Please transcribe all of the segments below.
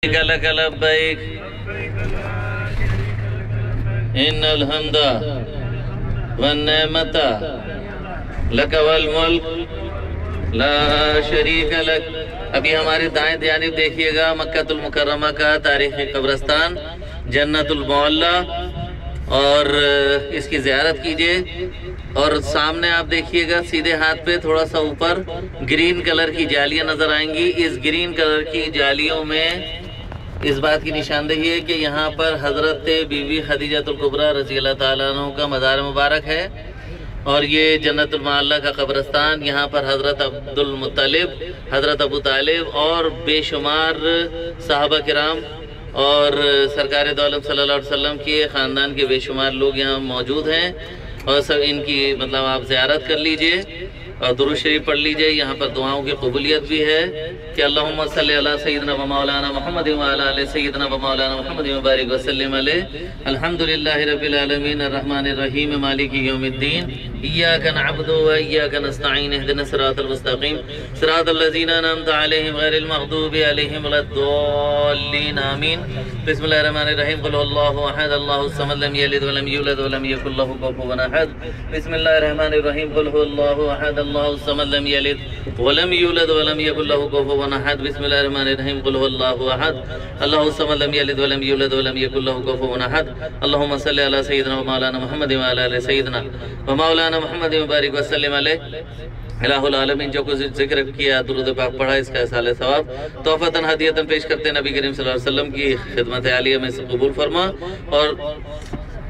لك لبيك إن الحمد والنعمة لك والملك لا شریک لک۔ ابھی ہمارے دائیں جانب دیکھیے گا مکہ المکرمہ کا تاریخی قبرستان جنت المعلی، اور اس کی زیارت کیجئے۔ اور سامنے آپ دیکھیے گا سیدھے ہاتھ پہ تھوڑا سا اوپر گرین کلر کی جالیاں نظر آئیں گی۔ اس گرین کلر کی جالیوں میں اس بات کی نشاندہی ہے کہ یہاں پر حضرت بی بی خدیجہ الکبریٰ رضی اللہ تعالیٰ عنہ کا مزار مبارک ہے، اور یہ جنت المعلی کا قبرستان۔ یہاں پر حضرت عبد المطلب، حضرت ابو طالب اور بے شمار صحابہ کرام اور سرکار دو عالم صلی اللہ علیہ وسلم کے خاندان کے بے شمار لوگ یہاں موجود ہیں، اور سب ان کی آپ زیارت کر لیجئے اور درود شریف پڑھ لیجئے۔ یہاں پر دعاؤں کی قبولیت بھی ہے کہ اللہم صلی علی سیدنا و مولانا محمد و علی آل سیدنا و مولانا محمد مبارک وسلم علیہ۔ الحمدللہ رب العالمین الرحمن الرحیم مالک یوم الدین، ایاک نعبد و ایاک نستعین، اہدنا الصراط المستقیم صراط الذین انعمت علیہم غیر المغضوب علیہم ولا الضالین آمین۔ بسم اللہ الرحمن الرحیم، قل هو اللہ احد اللہ الصمد لم یلد ولم یولد ولم یکن له کفوا احد۔ بسم اللہ الرحمن الرحیم، قل هو اللہ احد اللہ الصمد لم یلد ولم یولد ولم یکن له کفوا احد۔ بسم اللہ الرحمن الرحیم، قل هو اللہ احد اللہ الصمد لم یلد ولم یولد ولم یکن له کفوا احد۔ اللہم صلی علی سیدنا و مولانا محمد و علی آل سیدنا و مولانا محمد مبارک وسلم علیہ۔ الہ العالمین جو کچھ ذکر کیا، درود پاک پڑھا، اس کا اصال ثواب تحفۃً ہدیۃً پیش کرتے ہیں نبی کریم صلی اللہ علیہ وسلم کی خدمت عالیہ میں سے قبول فرما، اور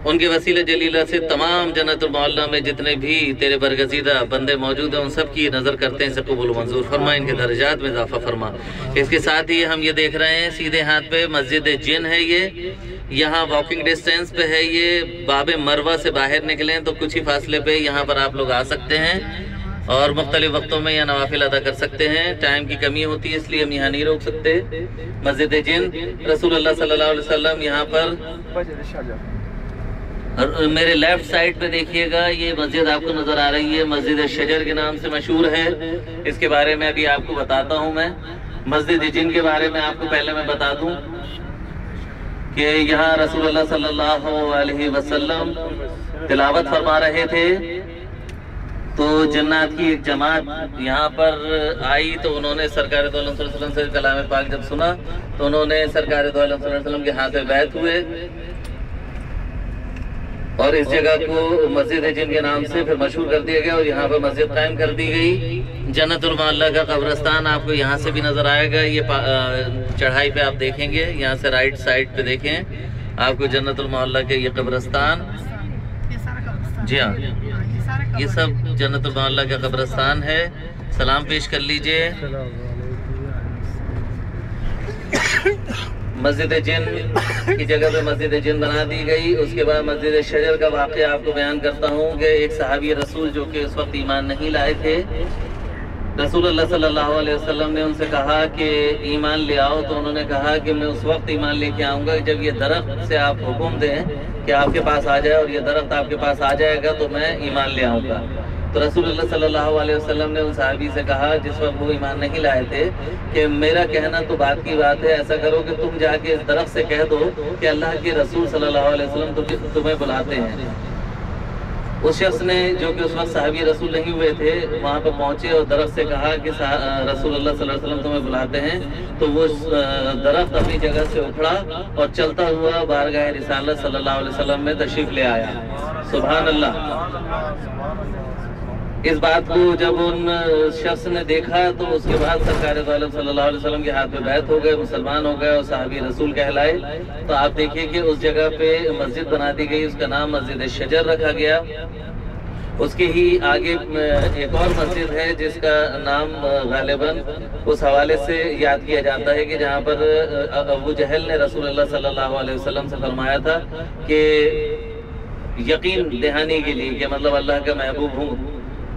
ان کے وسیلہ جلیلہ سے تمام جنت المعلی میں جتنے بھی تیرے برگزیدہ بندے موجود ہیں ان سب کی نظر کرتے ہیں، اسے قبول و منظور فرما، ان کے درجات میں اضافہ فرما۔ اس کے ساتھ ہی ہم یہ دیکھ رہے ہیں سیدھے ہاتھ پہ مسجد جن ہے، یہ یہاں واکنگ ڈسٹینس پہ ہے، یہ باب مروہ سے باہر نکلیں تو کچھ ہی فاصلے پہ یہاں پر آپ لوگ آ سکتے ہیں، اور مختلف وقتوں میں یہ نوافل ادا کر سکتے ہیں۔ ٹائم کی کمی ہوتی ہے اس لیے ہم یہاں نہیں روک سکتے۔ مسجد جن، رسول اللہ صلی اللہ علیہ وسلم یہاں پر، اور میرے لیفٹ سائڈ پہ دیکھیے گا یہ مسجد آپ کو نظر آ رہی ہے، مسجد شجر کے نام سے مشہور ہے۔ اس کے بارے میں ابھی آپ کو بتاتا ہوں۔ میں مسجد جن کے بارے میں آپ کو پہلے میں بتا دوں کہ یہاں رسول اللہ صلی اللہ علیہ وسلم تلاوت فرما رہے تھے، تو جنات کی ایک جماعت یہاں پر آئی، تو انہوں نے سرکار دو عالم صلی اللہ علیہ وسلم سے کلام پاک جب سنا تو انہوں نے سرکار دو عالم صلی اللہ علیہ وسلم کے ہاتھ میں بیعت ہوئے، اور اس جگہ کو مسجد جن کے نام سے پھر مشہور کر دیا گیا، اور یہاں پر مسجد قائم کر دی گئی۔ جنت المعلی کا قبرستان آپ کو یہاں سے بھی نظر آئے گا، یہ چڑھائی پہ آپ دیکھیں گے، یہاں سے رائٹ سائڈ پہ دیکھیں آپ کو جنت المعلی کے یہ قبرستان، جی ہاں یہ سب جنت المعلی کا قبرستان ہے۔ سلام پیش کر لیجئے۔ مسجد جن کی جگہ پہ مسجد جن بنا دی گئی۔ اس کے بعد مسجد شجر کا واقعہ آپ کو بیان کرتا ہوں کہ ایک صحابی رسول جو کہ اس وقت ایمان نہیں لائے تھے، رسول اللہ صلی اللہ علیہ وسلم نے ان سے کہا کہ ایمان لے آؤ، تو انہوں نے کہا کہ میں اس وقت ایمان لے کے آؤں گا جب یہ درخت سے آپ حکم دیں کہ آپ کے پاس آ جائے، اور یہ درخت آپ کے پاس آ جائے گا تو میں ایمان لے آؤں گا۔ تو رسول اللہ صلی اللہ علیہ وسلم نے ان صحابی سے کہا جس وقت وہ ایمان نہیں لائے تھے کہ میرا کہنا تو بات کی بات ہے، ایسا کرو کہ تم جا کے اس درخت سے کہہ دو کہ اللہ کے رسول صلی اللہ علیہ وسلم تمہیں بلاتے ہیں۔ اس شخص نے جو کہ اس وقت صحابی رسول نہیں ہوئے تھے وہاں پہ پہنچے اور درخت سے کہا کہ رسول اللہ صلی اللہ علیہ وسلم تمہیں بلاتے ہیں، تو وہ درخت اپنی جگہ سے اکھڑا اور چلتا ہوا بارگاہ رسالت صلی اللہ علیہ وسلم میں تشریف لے آیا۔ سبحان اللہ۔ اس بات کو جب ان شخص نے دیکھا تو اس کے بعد سرکار دو عالم صلی اللہ علیہ وسلم کے ہاتھ میں بیعت ہو گئے، مسلمان ہو گئے اور صحابی رسول کہلائے۔ تو آپ دیکھیے کہ اس جگہ پہ مسجد بنا دی گئی، اس کا نام مسجد شجر رکھا گیا۔ اس کے ہی آگے ایک اور مسجد ہے جس کا نام غالباً اس حوالے سے یاد کیا جاتا ہے کہ جہاں پر ابو جہل نے رسول اللہ صلی اللہ علیہ وسلم سے فرمایا تھا کہ یقین دہانی کے لیے کہ مطلب اللہ کا محبوب ہوں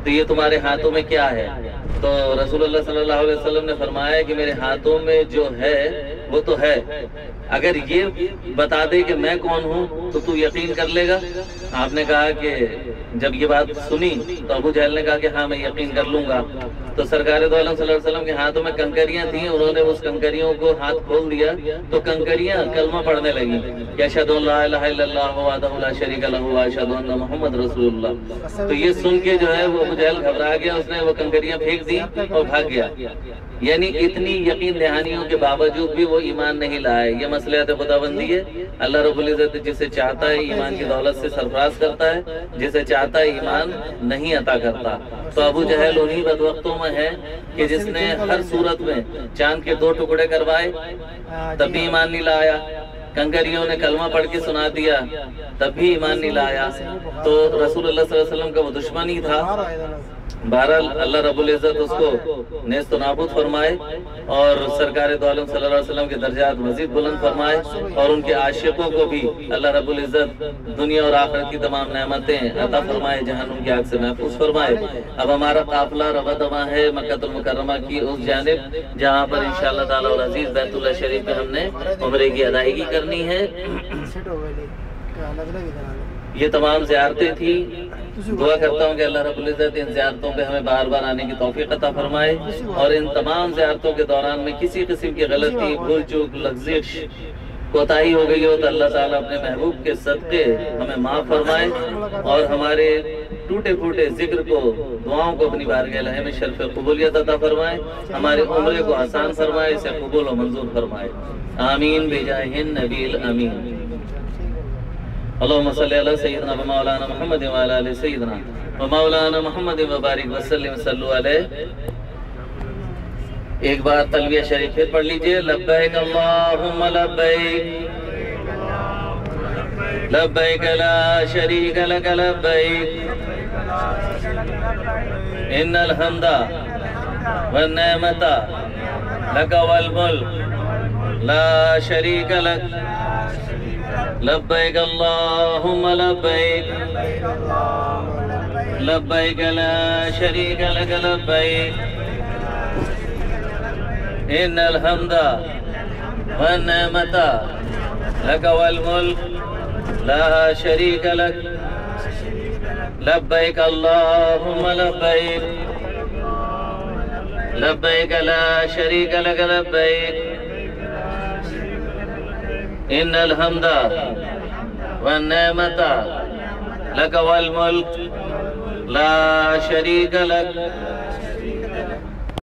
تو یہ تمہارے ہاتھوں میں کیا ہے؟ تو رسول اللہ صلی اللہ علیہ وسلم نے فرمایا کہ میرے ہاتھوں میں جو ہے وہ تو ہے، اگر یہ بتا دے کہ میں کون ہوں تو تو یقین کر لے گا؟ آپ نے کہا کہ جب یہ بات سنی تو ابو جہل نے کہا کہ ہاں میں یقین کر لوں گا۔ تو سرکار دو عالم صلی اللہ علیہ وسلم کے ہاتھوں میں کنکریاں تھیں، انہوں نے اس کنکریوں کو ہاتھ کھول دیا تو کنکریاں کلمہ پڑھنے لگیں کہ اشہد ان لا الہ الا اللہ وحدہ لا شریک لہ واشہد ان محمد رسول اللہ۔ تو یہ سن کے جو ہے وہ ابو جہل گھبرا گیا، اس نے وہ کنکریاں پھینک دی اور بھاگ گیا۔ یعنی اتنی یقین دہانیوں کے باوجود بھی وہ ایمان نہیں لائے۔ یہ مصلحت خداوندی ہے، اللہ رب العزت جسے چاہتا ہے ایمان کی دولت سے سرفراز کرتا ہے، جسے چاہتا ہے ایمان نہیں عطا کرتا۔ تو ابو جہل انہی بدبختوں میں ہے کہ جس نے ہر صورت میں چاند کے 2 ٹکڑے کروائے تب بھی ایمان نہیں لایا، کنکریوں نے کلمہ پڑھ کے سنا دیا تب بھی ایمان نہیں لایا۔ تو رسول اللہ صلی اللہ علیہ وسلم کا وہ دشمن ہی تھا۔ بہرحال اللہ رب العزت اس کو نیست و نابود فرمائے اور سرکار دو عالم صلی اللہ علیہ وسلم کے درجات مزید بلند فرمائے اور ان کے عاشقوں کو بھی اللہ رب العزت دنیا اور آخرت کی تمام نعمتیں عطا فرمائے، جہنم کی آگ سے محفوظ فرمائے۔ اب ہمارا قافلہ رواں دواں ہے مکہ المکرمہ کی اس جانب جہاں پر انشاءاللہ تعالی العزیز بیت اللہ شریف میں ہم نے عمرے کی ادائیگی کرنی ہے۔ یہ تمام زیارتیں تھیں، دعا کرتا ہوں کہ اللہ رب العزت ان زیارتوں پہ ہمیں بار بار آنے کی توفیق عطا فرمائے اور ان تمام زیارتوں کے دوران میں کسی قسم کی غلطی، بھول چوک، لغزش، کوتاہی ہو گئی ہو تو اللہ تعالیٰ اپنے محبوب کے صدقے ہمیں معاف فرمائے اور ہمارے ٹوٹے پھوٹے ذکر کو، دعاؤں کو اپنی بارگاہ الہی میں شرف قبولیت عطا فرمائے، ہمارے عمرے کو آسان فرمائے، اسے قبول و منظور فرمائے۔ آمین بجاہ النبی الامین۔ اللہم صلی علی سیدنا و مولانا محمد و علی سیدنا و مولانا محمد و بارک وسلم صلو علیہ۔ ایک بار تلبیہ شریف پھر پڑھ لیجئے۔ لبیک اللہم لبیک لبیک لا شریک لک لبیک ان الحمد والنعمت لک والملک لا شریک لک لبیک اللہم لبیک لبیک لا شریک لک لبیک ان الحمد والنعمت لک والملک لا شریک لک لبیک اللہم لبیک لبیک لا شریک لک لبیک ان الحمد والنعمت لک والملک لا شریک لک